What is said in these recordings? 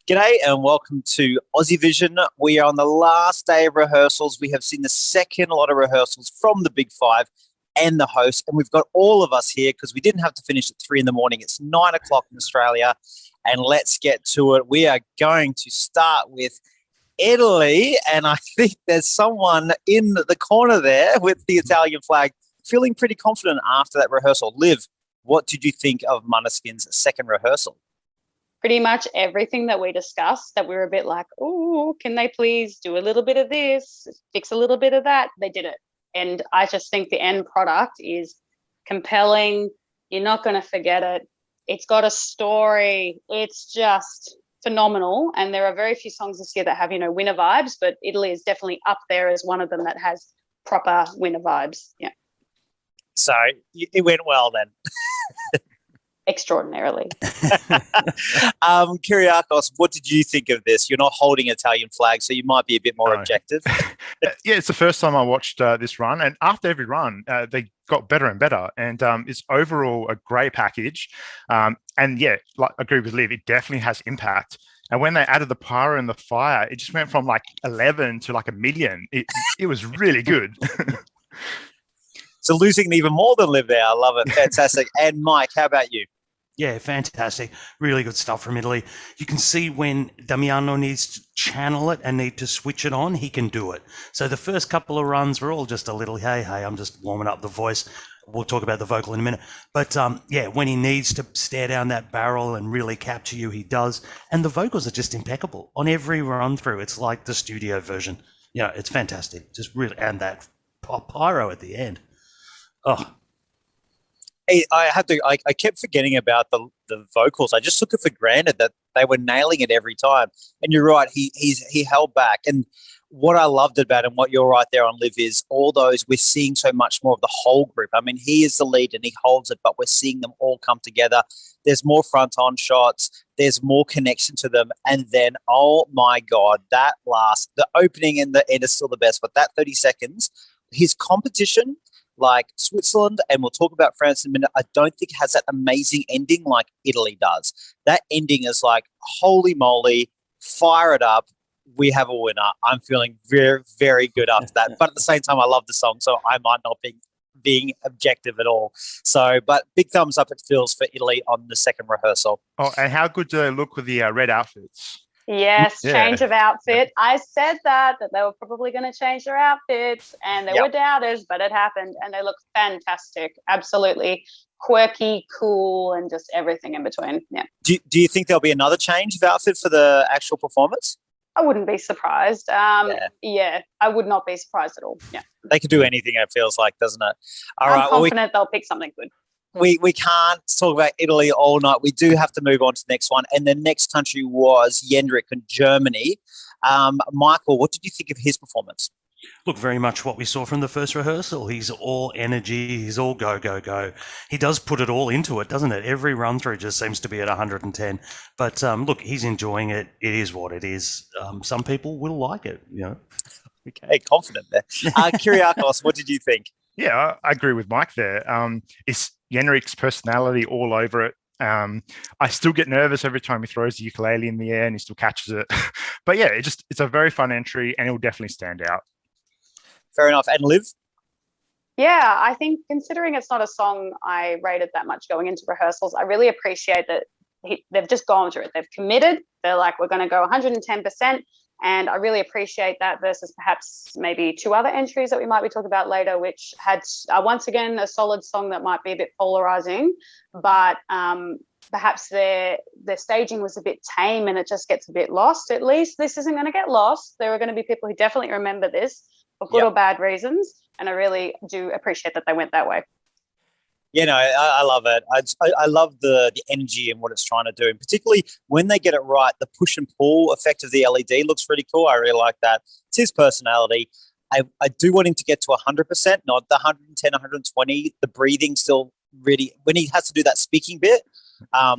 G'day and welcome to Aussie Vision. We are on the last day of rehearsals. We have seen the second lot of rehearsals from the Big Five and the host, and we've got all of us here because we didn't have to finish at 3 a.m. It's 9 o'clock in Australia, and let's get to it. We are going to start with Italy, and I think there's someone in the corner there with the Italian flag feeling pretty confident after that rehearsal. Liv, what did you think of Måneskin's second rehearsal? Pretty much everything that we discussed that we were a bit like, oh, can they please do a little bit of this, fix a little bit of that? They did it. And I just think the end product is compelling. You're not going to forget it. It's got a story. It's just phenomenal. And there are very few songs this year that have, winner vibes, but Italy is definitely up there as one of them that has proper winner vibes. Yeah. So it went well then. Extraordinarily. Kyriakos, what did you think of this? You're not holding Italian flag, so you might be a bit more objective. Yeah, it's the first time I watched this run, and after every run, they got better and better, and it's overall a great package. And yeah, like I agree with Liv, it definitely has impact. And when they added the pyro and the fire, it just went from like 11 to like 1 million. It was really good. So losing even more than Liv there. I love it. Fantastic. And Mike, how about you? Yeah, fantastic. Really good stuff from Italy. You can see when Damiano needs to channel it and need to switch it on, he can do it. So the first couple of runs were all just a little, hey, I'm just warming up the voice. We'll talk about the vocal in a minute. But yeah, when he needs to stare down that barrel and really capture you, he does. And the vocals are just impeccable. On every run through, it's like the studio version. Yeah, it's fantastic. Just really, and that pyro at the end. Oh, I kept forgetting about the vocals. I just took it for granted that they were nailing it every time. And you're right, he held back. And what I loved about him, what you're right there on, Liv, is all those, we're seeing so much more of the whole group. I mean, he is the lead and he holds it, but we're seeing them all come together. There's more front-on shots. There's more connection to them. And then, oh my God, the opening and the end is still the best, but that 30 seconds, his competition, like Switzerland, and we'll talk about France in a minute, I don't think has that amazing ending like Italy does. That ending is like, holy moly, fire it up. We have a winner. I'm feeling very, very good after that. But at the same time, I love the song, so I might not be being objective at all. So, but big thumbs up it feels for Italy on the second rehearsal. Oh, and how good do they look with the red outfits? Yes, yeah. Change of outfit. I said that they were probably going to change their outfits, and there were doubters, but it happened, and they look fantastic. Absolutely quirky, cool, and just everything in between. Yeah. Do you think there'll be another change of outfit for the actual performance? I wouldn't be surprised. Yeah, I would not be surprised at all. Yeah. They could do anything, it feels like, doesn't it? I'm confident they'll pick something good. We can't talk about Italy all night. We do have to move on to the next one. And the next country was Jendrik in Germany. Michael, what did you think of his performance? Look, very much what we saw from the first rehearsal. He's all energy. He's all go, go, go. He does put it all into it, doesn't it? Every run through just seems to be at 110. But look, he's enjoying it. It is what it is. Some people will like it, Okay, confident there. Kyriakos, what did you think? Yeah, I agree with Mike there. It's Jendrik's personality all over it. I still get nervous every time he throws the ukulele in the air and he still catches it. But yeah, it's a very fun entry and it will definitely stand out. Fair enough. And Liv? Yeah, I think considering it's not a song I rated that much going into rehearsals, I really appreciate that they've just gone through it. They've committed. They're like, we're going to go 110%. And I really appreciate that versus perhaps maybe two other entries that we might be talking about later, which had, once again, a solid song that might be a bit polarizing, but perhaps their staging was a bit tame and it just gets a bit lost. At least this isn't going to get lost. There are going to be people who definitely remember this for good or bad reasons. And I really do appreciate that they went that way. I love it. I love the energy and what it's trying to do, and particularly when they get it right, the push and pull effect of the LED looks really cool. I really like that. It's his personality. I do want him to get to 100%, not the 110, 120. The breathing still really, when he has to do that speaking bit, or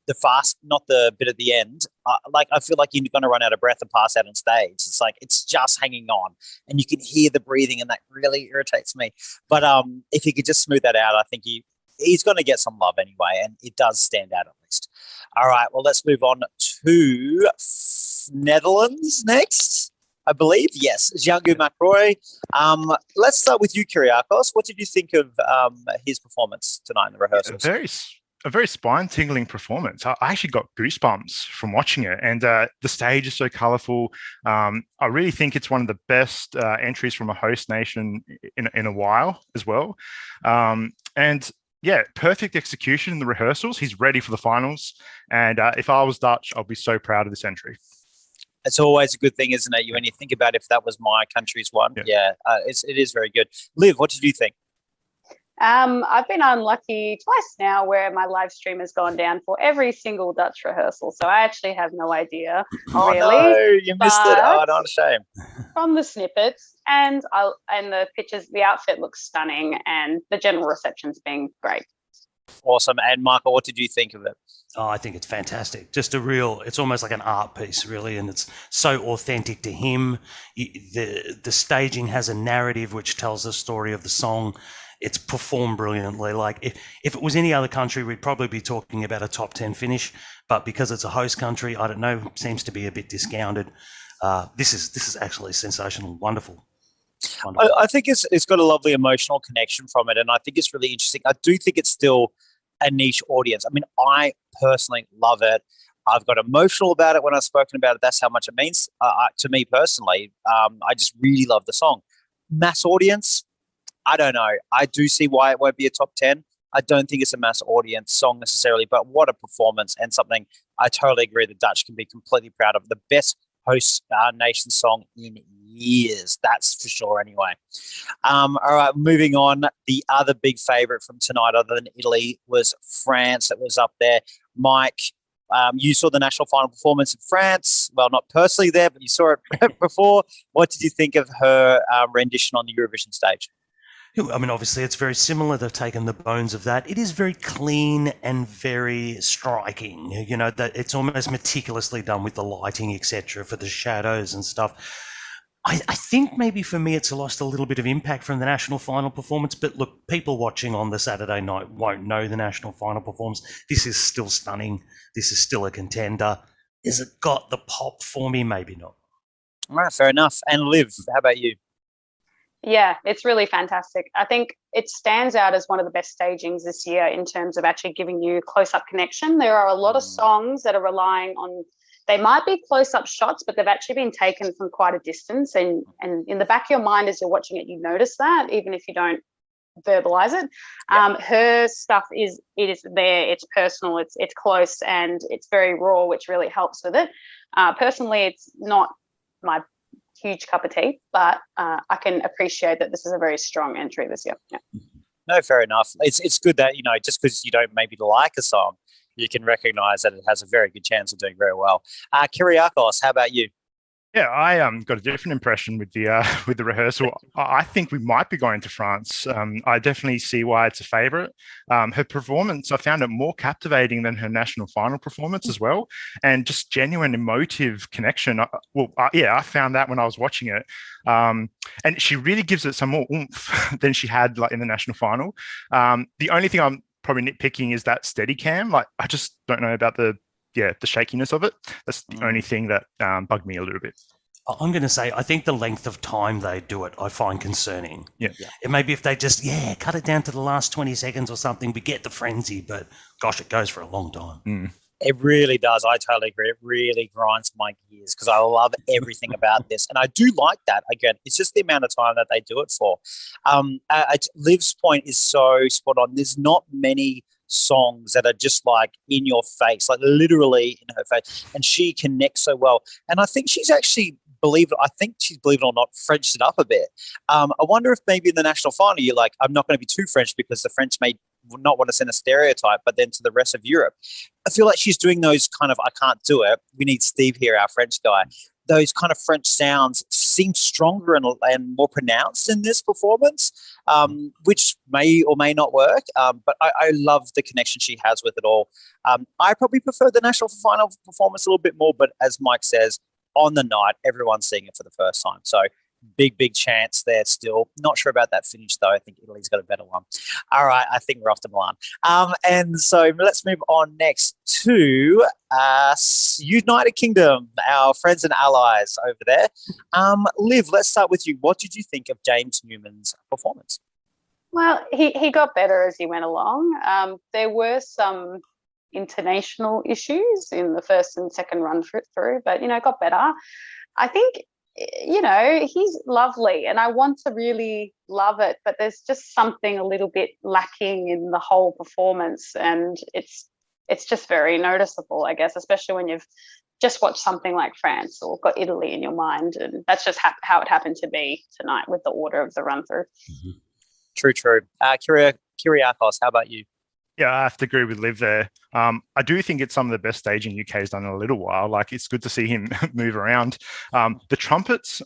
the fast, not the bit at the end, I feel like you're going to run out of breath and pass out on stage. It's like, it's just hanging on and you can hear the breathing and that really irritates me. But if he could just smooth that out, I think he's going to get some love anyway, and it does stand out at least. All right, well, let's move on to Netherlands next, I believe. Yes, Django McRoy. Let's start with you, Kyriakos. What did you think of his performance tonight in the rehearsals? A very spine-tingling performance. I actually got goosebumps from watching it, and the stage is so colourful. I really think it's one of the best entries from a host nation in a while as well. And yeah, perfect execution in the rehearsals. He's ready for the finals, and if I was Dutch, I'll be so proud of this entry. It's always a good thing, isn't it? When you think about if that was my country's one, it is very good. Liv, what did you think? I've been unlucky twice now where my live stream has gone down for every single Dutch rehearsal, so I actually have no idea. Oh really, no, you missed it. Oh, not a shame. From the snippets and the pictures, the outfit looks stunning, and the general reception's been great. Awesome. And Michael, what did you think of it? Oh, I think it's fantastic. Just it's almost like an art piece, really, and it's so authentic to him. The staging has a narrative which tells the story of the song. It's performed brilliantly. Like if it was any other country, we'd probably be talking about a top 10 finish, but because it's a host country, I don't know, seems to be a bit discounted. This is actually sensational, wonderful. I think it's got a lovely emotional connection from it, and I think it's really interesting. I do think it's still a niche audience. I mean, I personally love it. I've got emotional about it when I've spoken about it. That's how much it means to me personally. I just really love the song. Mass audience, I don't know. I do see why it won't be a top 10. I don't think it's a mass audience song necessarily, but what a performance, and something I totally agree the Dutch can be completely proud of. The best host nation song in years, that's for sure anyway. All right, moving on. The other big favourite from tonight other than Italy was France. It was up there. Mike, you saw the national final performance in France. Well, not personally there, but you saw it before. What did you think of her rendition on the Eurovision stage? I mean, obviously, it's very similar. They've taken the bones of that. It is very clean and very striking. You know, that it's almost meticulously done with the lighting, etc., for the shadows and stuff. I think maybe for me, it's lost a little bit of impact from the national final performance. But look, people watching on the Saturday night won't know the national final performance. This is still stunning. This is still a contender. Has it got the pop for me? Maybe not. All right, fair enough. And Liv, how about you? Yeah, it's really fantastic. I think it stands out as one of the best stagings this year in terms of actually giving you close-up connection. There are a lot of songs that are relying on, they might be close-up shots, but they've actually been taken from quite a distance. And in the back of your mind as you're watching it, you notice that, even if you don't verbalize it. Yeah. Her stuff is there, it's personal, it's close, and it's very raw, which really helps with it. Personally, it's not my huge cup of tea, but I can appreciate that this is a very strong entry this year. Yeah. No, fair enough. It's good that, just because you don't maybe like a song, you can recognise that it has a very good chance of doing very well. Kyriakos, how about you? Yeah, I got a different impression with the rehearsal. I think we might be going to France. I definitely see why it's a favourite. Her performance, I found it more captivating than her national final performance as well, and just genuine emotive connection. I found that when I was watching it, and she really gives it some more oomph than she had like in the national final. The only thing I'm probably nitpicking is that steady cam. Like, I just don't know about the shakiness of it. That's the only thing that bugged me a little bit. I'm going to say, I think the length of time they do it, I find concerning. Yeah. It maybe if they just, cut it down to the last 20 seconds or something, we get the frenzy, but gosh, it goes for a long time. Mm. It really does. I totally agree. It really grinds my gears because I love everything about this. And I do like that. Again, it's just the amount of time that they do it for. Liv's point is so spot on. There's not many songs that are just like in your face, like literally in her face, and she connects so well. And I think she's actually believe it or not, Frenched it up a bit. I wonder if maybe in the national final you're like, I'm not going to be too French because the French may not want to send a stereotype, but then to the rest of Europe, I feel like she's doing those kind of, I can't do it. We need Steve here, our French guy. Those kind of French sounds seem stronger and more pronounced in this performance, which may or may not work. But I love the connection she has with it all. I probably prefer the national final performance a little bit more, but as Mike says, on the night, everyone's seeing it for the first time. So Big chance there still. Not sure about that finish, though. I think Italy's got a better one. All right, I think we're off to Milan. And so let's move on next to United Kingdom, our friends and allies over there. Liv, let's start with you. What did you think of James Newman's performance? Well, he got better as he went along. There were some intonational issues in the first and second run through, but, got better. I think, he's lovely and I want to really love it, but there's just something a little bit lacking in the whole performance, and it's just very noticeable, I guess, especially when you've just watched something like France or got Italy in your mind, and that's just how it happened to be tonight with the order of the run through. Mm-hmm. True. Kyriakos, how about you? Yeah, I have to agree with Liv there. I do think it's some of the best staging UK's done in a little while. Like, it's good to see him move around. The trumpets,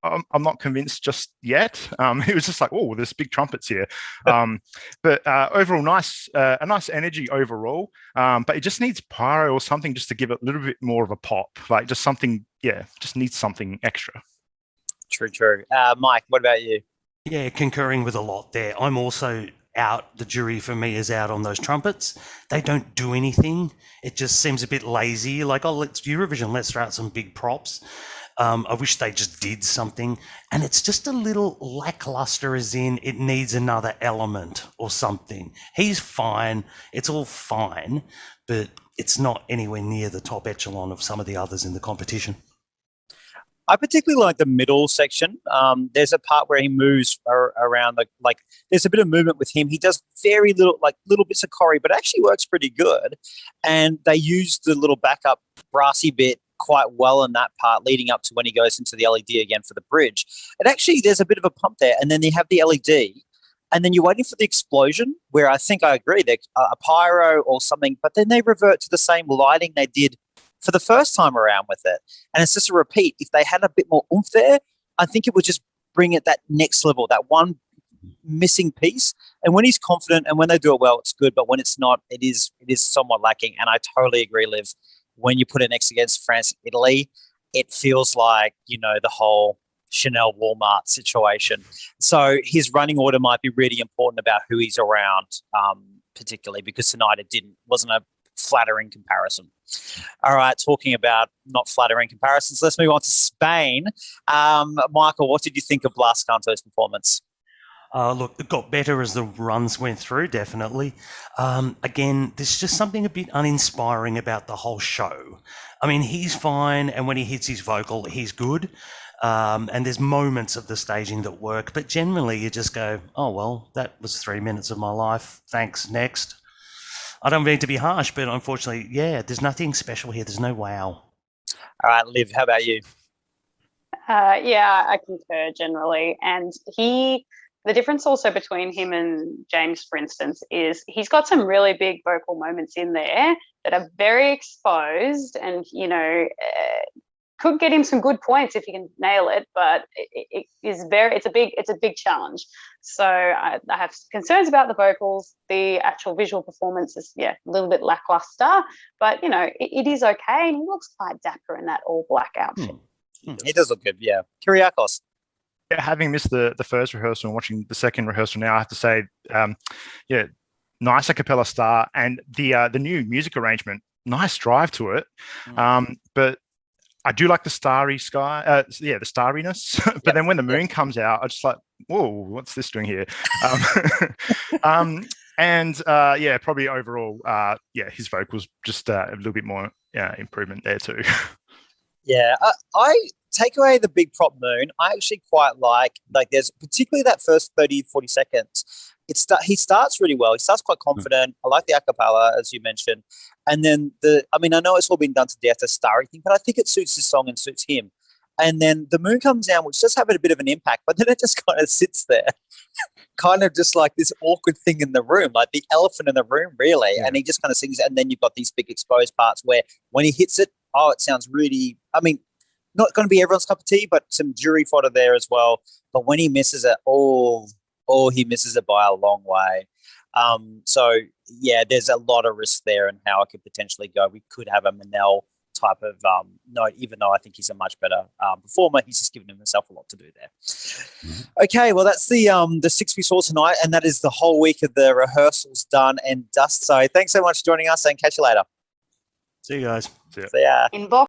I'm not convinced just yet. It was just like, oh, there's big trumpets here. But overall, a nice energy overall. But it just needs pyro or something just to give it a little bit more of a pop. Like, just something, just needs something extra. True. Mike, what about you? Yeah, concurring with a lot there. I'm also out. The jury for me is out on those trumpets. They don't do anything. It just seems a bit lazy. Like, let's Eurovision, let's throw out some big props. I wish they just did something. And it's just a little lackluster, as in it needs another element or something. He's fine. It's all fine, but it's not anywhere near the top echelon of some of the others in the competition. I particularly like the middle section. There's a part where he moves around, like there's a bit of movement with him. He does very little bits of choreo, but it actually works pretty good. And they use the little backup brassy bit quite well in that part, leading up to when he goes into the LED again for the bridge. And actually, there's a bit of a pump there, and then you have the LED, and then you're waiting for the explosion, where I think I agree, they're a pyro or something, but then they revert to the same lighting they did for the first time around with it. And it's just a repeat. If they had a bit more oomph there, I think it would just bring it that next level, that one missing piece. And when he's confident and when they do it well, it's good. But when it's not, it is somewhat lacking. And I totally agree, Liv. When you put it next against France, Italy, it feels like, the whole Chanel Walmart situation. So his running order might be really important about who he's around, particularly because tonight wasn't a flattering comparison. All right, talking about not flattering comparisons, let's move on to Spain. Michael, what did you think of Blas Canto's performance? Look, it got better as the runs went through, definitely. Again, there's just something a bit uninspiring about the whole show. I mean, he's fine, and when he hits his vocal, he's good. And there's moments of the staging that work, but generally you just go, oh, well, that was 3 minutes of my life. Thanks, next. I don't mean to be harsh, but unfortunately, there's nothing special here. There's no wow. All right, Liv, how about you? I concur generally. And the difference also between him and James, for instance, is he's got some really big vocal moments in there that are very exposed and, could get him some good points if he can nail it, but it's a big challenge. So I have concerns about the vocals. The actual visual performance is a little bit lackluster, but it is okay, and he looks quite dapper in that all black outfit. He does look good, yeah. Kyriakos. Yeah, having missed the first rehearsal and watching the second rehearsal now, I have to say, nice a cappella start, and the new music arrangement, nice drive to it. But I do like the starry sky, the starriness. But then when the moon comes out, I just like, whoa, what's this doing here? Probably overall, his vocals just a little bit more improvement there too. Yeah, I take away the big prop moon. I actually quite like there's particularly that first 30, 40 seconds. He starts really well. He starts quite confident. I like the a cappella, as you mentioned. And then I know it's all been done to death, a starry thing, but I think it suits his song and suits him. And then the moon comes down, which does have a bit of an impact, but then it just kind of sits there, kind of just like this awkward thing in the room, like the elephant in the room, really. Yeah. And he just kind of sings it. And then you've got these big exposed parts where when he hits it, it sounds really, not going to be everyone's cup of tea, but some jury fodder there as well. But when he misses it, he misses it by a long way. There's a lot of risk there and how it could potentially go. We could have a Manel type of note, even though I think he's a much better performer. He's just given himself a lot to do there. Okay, well, that's the 6 we saw tonight, and that is the whole week of the rehearsals done and dust. So thanks so much for joining us, and catch you later. See you guys. See ya. See ya. Inbox